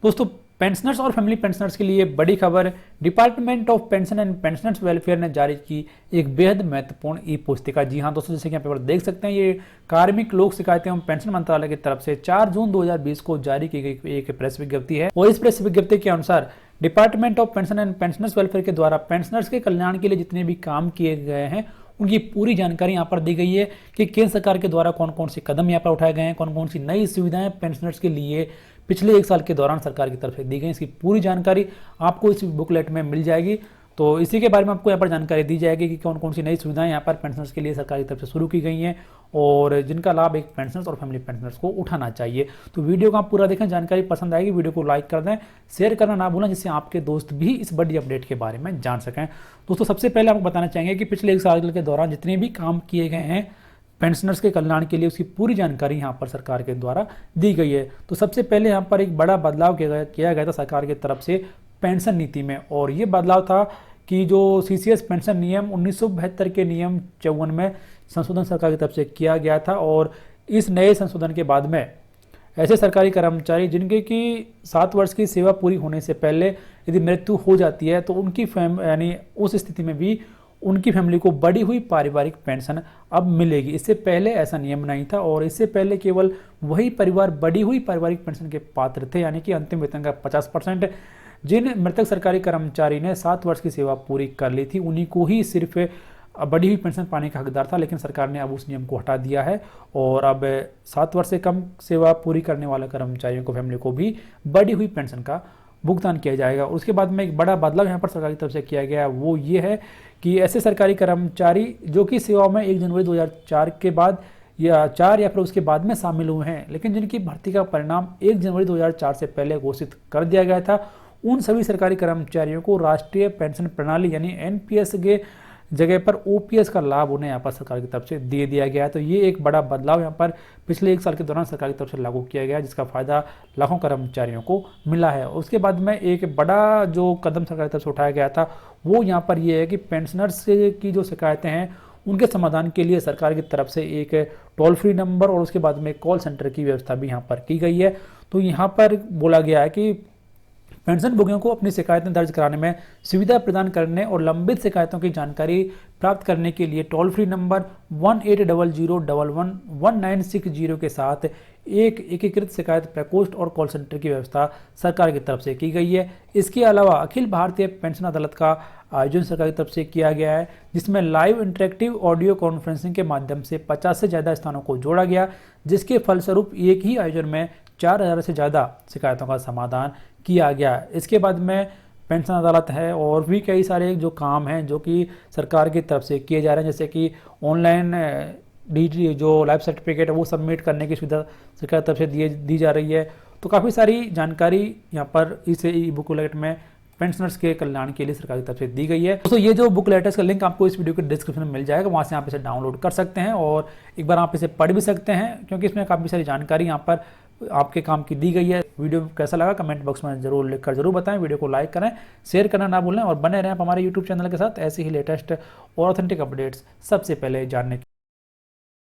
दोस्तों, पेंशनर्स और family pensioners के लिए बड़ी खबर। Department of pension and pensioners welfare ने जारी की एक बेहद महत्वपूर्ण ई पुस्तिका। जी हां दोस्तों, जैसे कि आप पेपर देख सकते हैं, ये कार्मिक लोक शिकायतें एवं पेंशन मंत्रालय की तरफ से 4 जून 2020 को जारी की गई एक प्रेस विज्ञप्ति है। और इस प्रेस विज्ञप्ति के अनुसार department of pension and pensioners welfare के द्वारा पेंशनर्स के कल्याण के लिए जितने भी काम किए गए हैं उनकी पूरी जानकारी यहाँ पर दी गई है कि केंद्र सरकार के द्वारा कौन कौन से कदम यहाँ पर उठाए गए हैं, कौन कौन सी नई सुविधाएं पेंशनर्स के लिए पिछले 1 साल के दौरान सरकार की तरफ से दी गई। इसकी पूरी जानकारी आपको इस बुकलेट में मिल जाएगी। तो इसी के बारे में आपको यहाँ पर जानकारी दी जाएगी कि कौन कौन सी नई सुविधाएं यहाँ पर पेंशनर्स के लिए सरकार की तरफ से शुरू की गई हैं और जिनका लाभ एक पेंशनर्स और फैमिली पेंशनर्स को उठाना चाहिए। तो वीडियो को आप पूरा देखें, जानकारी पसंद आएगी वीडियो को लाइक कर दें, शेयर करना ना भूलें, जिससे आपके दोस्त भी इस बड़ी अपडेट के बारे में जान सकें। दोस्तों, सबसे पहले आपको बताना चाहेंगे कि पिछले 1 साल के दौरान जितने भी काम किए गए हैं पेंशनर्स के कल्याण के लिए, उसकी पूरी जानकारी यहाँ पर सरकार के द्वारा दी गई है। तो सबसे पहले यहाँ पर एक बड़ा बदलाव किया गया था सरकार की तरफ से पेंशन नीति में, और ये बदलाव था कि जो सीसीएस पेंशन नियम 1972 के नियम 54 में संशोधन सरकार की तरफ से किया गया था। और इस नए संशोधन के बाद में ऐसे सरकारी कर्मचारी जिनके की 7 वर्ष की सेवा पूरी होने से पहले यदि मृत्यु हो जाती है तो उनकी यानी उस स्थिति में भी उनकी फैमिली को बढ़ी हुई पारिवारिक पेंशन अब मिलेगी। इससे पहले ऐसा नियम नहीं था और इससे पहले केवल वही परिवार बढ़ी हुई पारिवारिक पेंशन के पात्र थे, यानी कि अंतिम वेतन का 50%। जिन मृतक सरकारी कर्मचारी ने 7 वर्ष की सेवा पूरी कर ली थी उन्हीं को ही सिर्फ बढ़ी हुई पेंशन पाने का हकदार था, लेकिन सरकार ने अब उस नियम को हटा दिया है और अब 7 वर्ष से कम सेवा पूरी करने वाले कर्मचारियों को, फैमिली को भी बढ़ी हुई पेंशन का भुगतान किया जाएगा। और उसके बाद में एक बड़ा बदलाव यहाँ पर सरकार की तरफ से किया गया है, वो ये है कि ऐसे सरकारी कर्मचारी जो कि सेवा में 1 जनवरी 2004 के बाद या फिर उसके बाद में शामिल हुए हैं, लेकिन जिनकी भर्ती का परिणाम 1 जनवरी 2004 से पहले घोषित कर दिया गया था, उन सभी सरकारी कर्मचारियों को राष्ट्रीय पेंशन प्रणाली यानी एनपीएस के जगह पर ओपीएस का लाभ उन्हें यहाँ पर सरकार की तरफ से दे दिया गया है। तो ये एक बड़ा बदलाव यहाँ पर पिछले 1 साल के दौरान सरकार की तरफ से लागू किया गया है, जिसका फायदा लाखों कर्मचारियों को मिला है। और उसके बाद में एक बड़ा जो कदम सरकार की तरफ से उठाया गया था वो यहाँ पर ये है कि पेंशनर्स की जो शिकायतें हैं उनके समाधान के लिए सरकार की तरफ से एक टोल फ्री नंबर और उसके बाद में कॉल सेंटर की व्यवस्था भी यहाँ पर की गई है। तो यहाँ पर बोला गया है कि पेंशन भोगियों को अपनी शिकायतें दर्ज कराने में सुविधा प्रदान करने और लंबित शिकायतों की जानकारी प्राप्त करने के लिए टोल फ्री नंबर 1800111960 के साथ एक एकीकृत शिकायत प्रकोष्ठ और कॉल सेंटर की व्यवस्था सरकार की तरफ से की गई है। इसके अलावा अखिल भारतीय पेंशन अदालत का आयोजन सरकार की तरफ से किया गया है, जिसमें लाइव इंटरेक्टिव ऑडियो कॉन्फ्रेंसिंग के माध्यम से 50 से ज़्यादा स्थानों को जोड़ा गया, जिसके फलस्वरूप एक ही आयोजन में 4000 से ज़्यादा शिकायतों का समाधान किया गया। इसके बाद में पेंशन अदालत है और भी कई सारे जो काम हैं जो कि सरकार की तरफ से किए जा रहे हैं, जैसे कि ऑनलाइन डी जो लाइफ सर्टिफिकेट है वो सबमिट करने की सुविधा सरकार की तरफ से दी जा रही है। तो काफ़ी सारी जानकारी यहाँ पर इस ई बुकलेट में पेंशनर्स के कल्याण के लिए सरकार की तरफ से दी गई है। दोस्तों, ये जो बुकलेट है इसका लिंक आपको इस वीडियो के डिस्क्रिप्शन में मिल जाएगा, वहाँ से आप इसे डाउनलोड कर सकते हैं और एक बार आप इसे पढ़ भी सकते हैं, क्योंकि इसमें काफ़ी सारी जानकारी यहाँ पर आपके काम की दी गई है। वीडियो कैसा लगा कमेंट बॉक्स में जरूर लिखकर जरूर बताएं। वीडियो को लाइक करें, शेयर करना ना भूलें और बने रहें हमारे यूट्यूब चैनल के साथ ऐसे ही लेटेस्ट और ऑथेंटिक अपडेट्स सबसे पहले जानने के